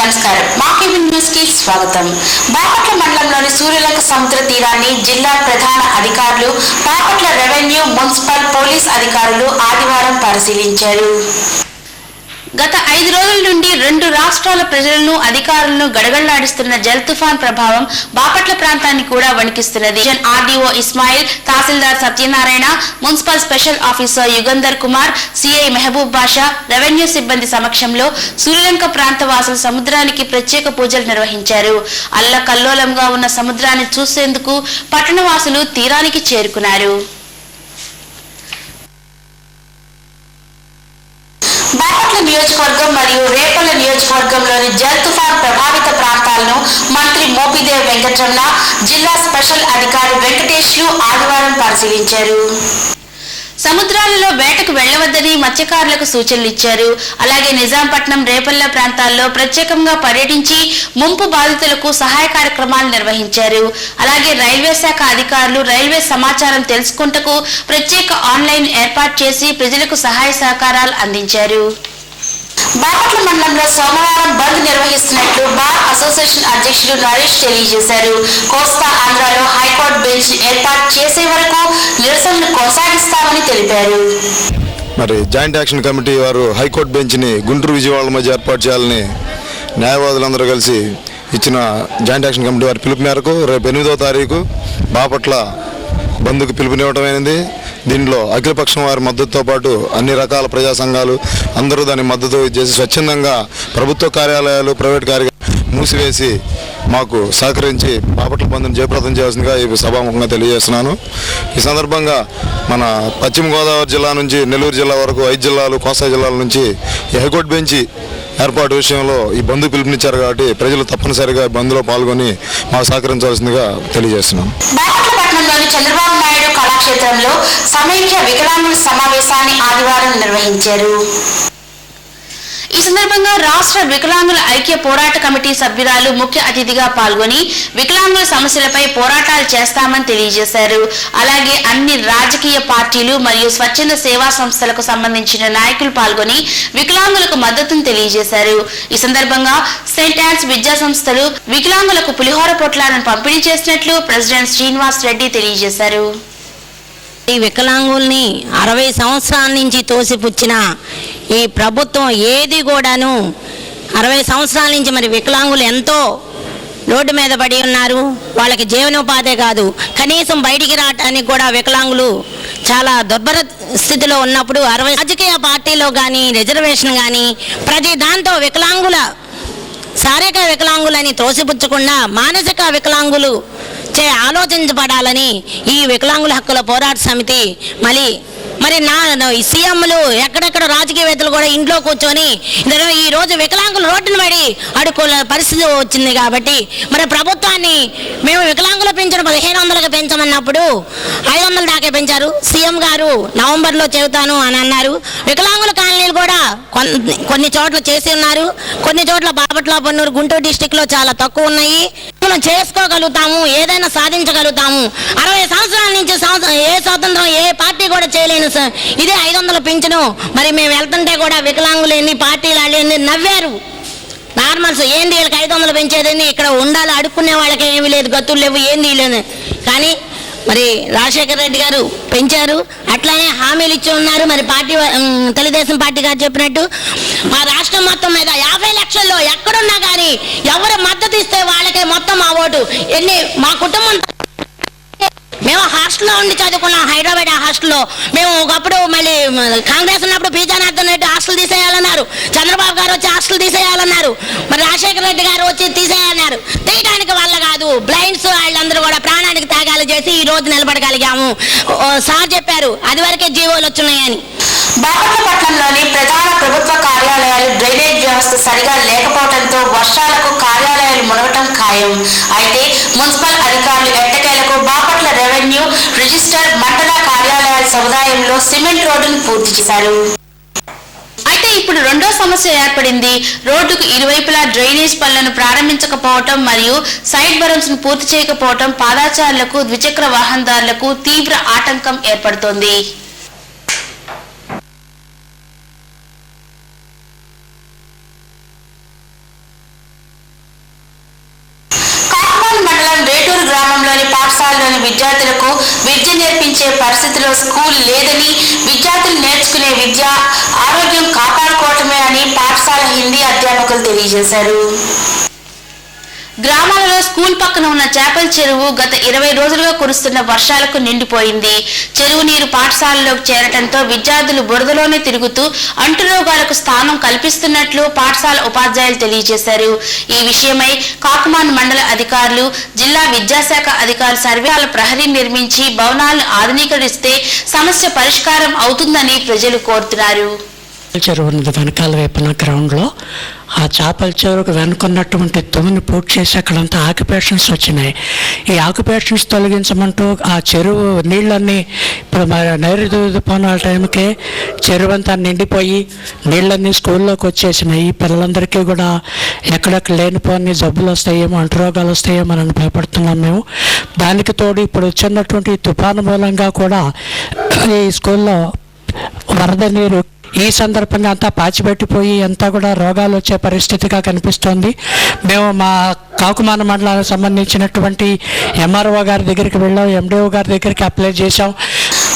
నమస్కారం మాకేవి న్యూస్ కి స్వాగతం. బాపట్ల మండలంలోని సూర్యలంక సముద్ర తీరాన్ని జిల్లా ప్రధాన అధికారులు, బాపట్ల రెవెన్యూ, మున్సిపల్, పోలీస్ అధికారులు ఆదివారం పరిశీలించారు. గత 5 రోజుల నుండి 2 రాష్ట్రాల ప్రజలను, అధికారులను గడగడలాడిస్తున్న జల్ తుఫాన్ ప్రభావం బాపట్ల ప్రాంతాన్ని కూడా వణికిస్తున్నది. RDO Ismail, tahsildar Satyanarayana, municipal special officer Yugandhar Kumar, CI Mehboob Basha, revenue సిబ్బంది సమక్షంలో సూర్యలంక ప్రాంత వాసులు సముద్రానికి ప్రత్యేక పూజలు నిర్వహించారు. అల్లకల్లోలంగా ఉన్న సముద్రాన్ని చూసేందుకు పట్టణవాసులు తీరానికి చేరుకున్నారు. బాపట్ల నియోజకవర్గం మరియు రేపల్ల నియోజకవర్గంలోని జల్ తుఫాన్ ప్రభావిత ప్రాంతాలను మంత్రి మోపిదేవి వెంకటరమణ, జిల్లా స్పెషల్ అధికారి వెంకటేష్లు ఆదివారం పరిశీలించారు. సముద్రాలలో వేటకు వెళ్లవద్దని మత్స్యకారులకు సూచనలు ఇచ్చారు. అలాగే నిజాంపట్నం, రేపల్ల ప్రాంతాల్లో ప్రత్యేకంగా పర్యటించి ముంపు బాధితులకు సహాయ కార్యక్రమాలు నిర్వహించారు. అలాగే రైల్వే శాఖ అధికారులు రైల్వే సమాచారం తెలుసుకుంటకు ప్రత్యేక ఆన్లైన్ ఏర్పాటు చేసి ప్రజలకు సహాయ సహకారాలు అందించారు. బాపట్ల మండలంలో సోమవారం బంద్ నిర్వహిస్తున్నట్లు బార్ అసోసియేషన్ అధ్యక్షుడు నరేష్ తెలియజేశారు. కోస్తా ఆంధ్రాలో హైకోర్టు బెంచ్ ఏర్పాటు చేసే వరకు నిరసనలు కొనసాగిస్తామని తెలిపారు. మరి జాయింట్ యాక్షన్ కమిటీ వారు హైకోర్టు బెంచ్ ని గుంటూరు, విజయవాడ మధ్య ఏర్పాటు చేయాలని న్యాయవాదులందరూ కలిసి ఇచ్చిన జాయింట్ యాక్షన్ కమిటీ వారి పిలుపు మేరకు రేపు 8వ తారీఖు బాపట్ల బంద్కు పిలుపునివ్వటమైనది. దీనిలో అఖిలపక్షం వారి మద్దతుతో పాటు అన్ని రకాల ప్రజా సంఘాలు అందరూ దాని మద్దతు చేసి స్వచ్ఛందంగా ప్రభుత్వ కార్యాలయాలు, ప్రైవేట్ కార్యాలయాలు మూసివేసి మాకు సహకరించి బాపట్ల బంద్ను జయప్రదం చేయాల్సిందిగా ఈ సభాముఖంగా తెలియజేస్తున్నాను. ఈ సందర్భంగా మన పశ్చిమ గోదావరి జిల్లా నుంచి నెల్లూరు జిల్లా వరకు 5 జిల్లాలు, కోస్తా జిల్లాల నుంచి ఈ హైకోర్టు బెంచి ఏర్పాటు విషయంలో ఈ బంద్ పిలుపునిచ్చారు కాబట్టి ప్రజలు తప్పనిసరిగా బంద్లో పాల్గొని మాకు సహకరించాల్సిందిగా తెలియజేస్తున్నాను. బాపట్లపట్నంలోని చంద్రబాబు నాయుడు కళాక్షేత్రంలో సమైక్య వికలాంగుల సమావేశాన్ని ఆదివారం నిర్వహించారు. ఈ సందర్భంగా రాష్ట్ర వికలాంగుల ఐక్య పోరాట కమిటీ సభ్యురాలు ముఖ్య అతిథిగా పాల్గొని వికలాంగుల సమస్యలపై పోరాటాలు చేస్తామని తెలియజేశారు. అలాగే అన్ని రాజకీయ పార్టీలు మరియు స్వచ్ఛంద సేవా సంస్థలకు సంబంధించిన నాయకులు పాల్గొని వికలాంగులకు మద్దతును తెలియజేశారు. ఈ సందర్భంగా సెయింట్ యాన్స్ విద్యా సంస్థలు వికలాంగులకు పులిహోర పొట్లాలను పంపిణీ చేసినట్లు ప్రెసిడెంట్ శ్రీనివాస్ రెడ్డి తెలియజేశారు. ఈ వికలాంగుల్ని 60 సంవత్సరాల నుంచి తోసిపుచ్చిన ఈ ప్రభుత్వం ఏది కూడాను 60 సంవత్సరాల నుంచి మరి వికలాంగులు ఎంతో రోడ్డు మీద పడి ఉన్నారు. వాళ్ళకి జీవనోపాధే కాదు, కనీసం బయటికి రావడానికి కూడా వికలాంగులు చాలా దుర్భర స్థితిలో ఉన్నప్పుడు 60 రాజకీయ పార్టీలో కానీ, రిజర్వేషన్ కానీ ప్రతి దాంతో వికలాంగుల శారీరక వికలాంగులని తోసిపుచ్చకుండా మానసిక వికలాంగులు ఆలోచించబడాలని ఈ వికలాంగుల హక్కుల పోరాట సమితి మరి సీఎంలు ఎక్కడెక్కడ రాజకీయవేత్తలు కూడా ఇంట్లో కూర్చొని ఈ రోజు వికలాంగులు రోడ్డును పడి అడుక్కునే పరిస్థితి వచ్చింది. కాబట్టి మరి ప్రభుత్వాన్ని మేము వికలాంగుల పెంచిన 1500కి పెంచమన్నప్పుడు 500 దాకా పెంచారు. సీఎం గారు నవంబర్లో చెబుతాను అని అన్నారు. వికలాంగుల కాలనీలు కూడా కొన్ని చోట్ల చేసి ఉన్నారు. కొన్ని చోట్ల బాపట్ల, పన్నూరు, గుంటూరు డిస్టిక్లో చాలా తక్కువ ఉన్నాయి. మనం చేసుకోగలుగుతాము, ఏదైనా సాధించగలుగుతాము. 60 సంవత్సరాల నుంచి ఏ స్వాతంత్రం ఏ పార్టీ కూడా చేయలేను ఇదే 500 పెంచను. మరి మేము వెళ్తుంటే కూడా వికలాంగులు ఎన్ని పార్టీలు వాళ్ళు నవ్వారు. నార్మల్స్ ఏంది వీళ్ళకి 500 పెంచేదని, ఇక్కడ ఉండాలి అడుక్కునే వాళ్ళకి ఏమీ లేదు, గతులు లేవు, ఏంది లేదు. కానీ మరి రాజశేఖర రెడ్డి గారు పెంచారు, అట్లానే హామీలు ఇచ్చి ఉన్నారు. మరి పార్టీ తెలుగుదేశం పార్టీ గారు చెప్పినట్టు మా రాష్ట్రం మొత్తం మీద 50 లక్షల్లో ఎక్కడున్నా కానీ ఎవరు మద్దతు ఇస్తే వాళ్ళకే మొత్తం మా ఓటు. మా కుటుంబం మేము హాస్టల్లో ఉండి చదువుకున్నాం, హైదరాబాద్ హాస్టల్లో. మేము ఒకప్పుడు మళ్ళీ కాంగ్రెస్ ఉన్నప్పుడు పీజానాథన్ రెడ్డి హాస్టల్ తీసేయాలన్నారు, చంద్రబాబు గారు వచ్చి హాస్టల్ తీసేయాలన్నారు, మరి రాజశేఖర రెడ్డి గారు వచ్చి తీసేయాలన్నారు. తీయడానికి వల్ల కాదు, బ్లైండ్స్ వాళ్ళందరూ కూడా ప్రాణానికి త్యాగాలు చేసి ఈ రోజు నిలబడగలిగాము. సార్ చెప్పారు అది వరకే జీవోలు వచ్చున్నాయని. బాపట్లపట్నంలోని ప్రధాన ప్రభుత్వ కార్యాలయాలు డ్రైనేజ్ వ్యవస్థ సరిగా లేకపోవడంతో వర్షాలకు కార్యాలయాలు మునగటం ఖాయం. అయితే మున్సిపల్ అధికారులు ఎట్టకేలకు బాపట్ల రెవెన్యూ, రిజిస్టర్, మండల కార్యాలయాల సముదాయంలో సిమెంట్ రోడ్డును పూర్తి చేశారు. అయితే ఇప్పుడు రెండో సమస్య ఏర్పడింది. రోడ్డుకు ఇరువైపులా డ్రైనేజ్ పనులను ప్రారంభించకపోవటం మరియు సైడ్ బరమ్స్ ను పూర్తి చేయకపోవటం పాదాచారులకు, ద్విచక్ర వాహనదారులకు తీవ్ర ఆటంకం ఏర్పడుతోంది. పాఠశాలలోని విద్యార్థులకు విద్య నేర్పించే పరిస్థితిలో స్కూల్ లేదని, విద్యార్థులు నేర్చుకునే విద్య ఆరోగ్యం కాపాడుకోవటమే అని పాఠశాల హిందీ అధ్యాపకులు తెలియజేశారు. గ్రామాలలో స్కూల్ పక్కన ఉన్న చేపల చెరువు గత 20 రోజులుగా కురుస్తున్న వర్షాలకు నిండిపోయింది. చెరువు నీరు పాఠశాలలోకి చేరటంతో విద్యార్థులు బురదలోనే తిరుగుతూ అంటురోగాలకు స్థానం కల్పిస్తున్నట్లు పాఠశాల ఉపాధ్యాయులు తెలియజేశారు. ఈ విషయమై కాకుమాన్ మండల అధికారులు, జిల్లా విద్యాశాఖ అధికారులు సర్వేల ప్రహరీ నిర్మించి భవనాలను ఆధునీకరిస్తే సమస్య పరిష్కారం అవుతుందని ప్రజలు కోరుతున్నారు. చెరువు ఉన్నది వెనకాల వైపున గ్రౌండ్లో. ఆ చేపల చెరువుకు వెనుకున్నటువంటి తుమ్ముని పూర్తి చేసి అక్కడంతా ఆక్యుపేషన్స్ వచ్చినాయి. ఈ ఆక్యుపేషన్స్ తొలగించమంటూ ఆ చెరువు నీళ్ళన్నీ ఇప్పుడు నైరుతి ఋతుపవనాల టైంకే చెరువు అంతా నిండిపోయి నీళ్ళన్నీ స్కూల్లోకి వచ్చేసినాయి. ఈ పిల్లలందరికీ కూడా ఎక్కడెక్కడ లేనిపోని జబ్బులు వస్తాయేమో, అంటురోగాలు వస్తాయేమో అని భయపడుతున్నాం మేము. దానికి తోడు ఇప్పుడు వచ్చినటువంటి తుఫాను మూలంగా కూడా ఈ స్కూల్లో వరద నీరు ఈ సందర్భంగా అంతా పాచిపెట్టిపోయి అంతా కూడా రోగాలు వచ్చే పరిస్థితిగా కనిపిస్తోంది. మేము మా కాకుమాన మండలానికి సంబంధించినటువంటి ఎంఆర్ఓ గారి దగ్గరికి వెళ్ళాం, ఎండిఓ గారి దగ్గరికి అప్లై చేశాం.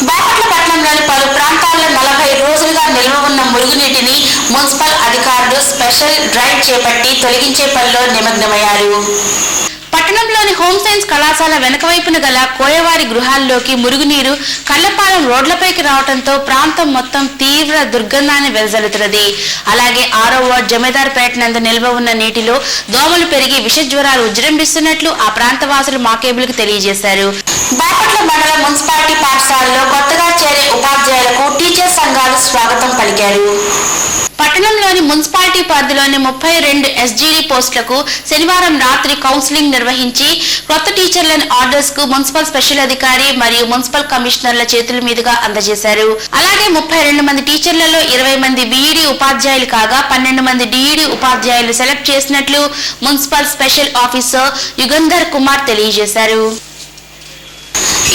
బాపట్లపట్నంలోని పలు ప్రాంతాల్లో 40 రోజులుగా నిల్వ ఉన్న మురుగునీటిని మున్సిపల్ అధికారులు స్పెషల్ డ్రైవ్ చేపట్టి తొలగించే పనిలో నిమగ్నమయ్యారు. పట్టణంలోని హోమ్ సైన్స్ కళాశాల వెనకవైపున గల కోయవారి గృహాల్లోకి మురుగునీరు కళ్లపాలెం రోడ్లపైకి రావడంతో ప్రాంతం మొత్తం తీవ్ర దుర్గంధాన్ని వెదజల్లుతున్నది. అలాగే 6వ వార్డు జమీదార్పేట నందు నిల్వ ఉన్న నీటిలో దోమలు పెరిగి విష జ్వరాలు ఉజృంభిస్తున్నట్లు ఆ ప్రాంత వాసులు మా కేబుల్కి తెలియజేశారు. బాపట్ల మండల మున్సిపాలిటీ పాఠశాలలో కొత్తగా చేరే ఉపాధ్యాయులకు టీచర్ సంఘాలు స్వాగతం పలికారు. పట్టణంలోని మున్సిపాలిటీ పరిధిలోని 32 SGD పోస్టులకు శనివారం రాత్రి కౌన్సిలింగ్ నిర్వహించి కొత్త టీచర్లను ఆర్డర్స్ కు మున్సిపల్ స్పెషల్ అధికారి మరియు మున్సిపల్ కమిషనర్ల చేతుల మీదుగా అందజేశారు. అలాగే 32 మంది టీచర్లలో 20 మంది BED ఉపాధ్యాయులు కాగా 12 మంది DED ఉపాధ్యాయులు సెలెక్ట్ చేసినట్లు municipal special officer Yugandhar Kumar తెలియజేశారు.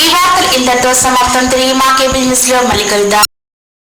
ఈ వార్తలు ఇంతటితో సమాప్తం. తిరిగి మా కేబుల్ న్యూస్ లో మళ్ళీ కలుద్దాం.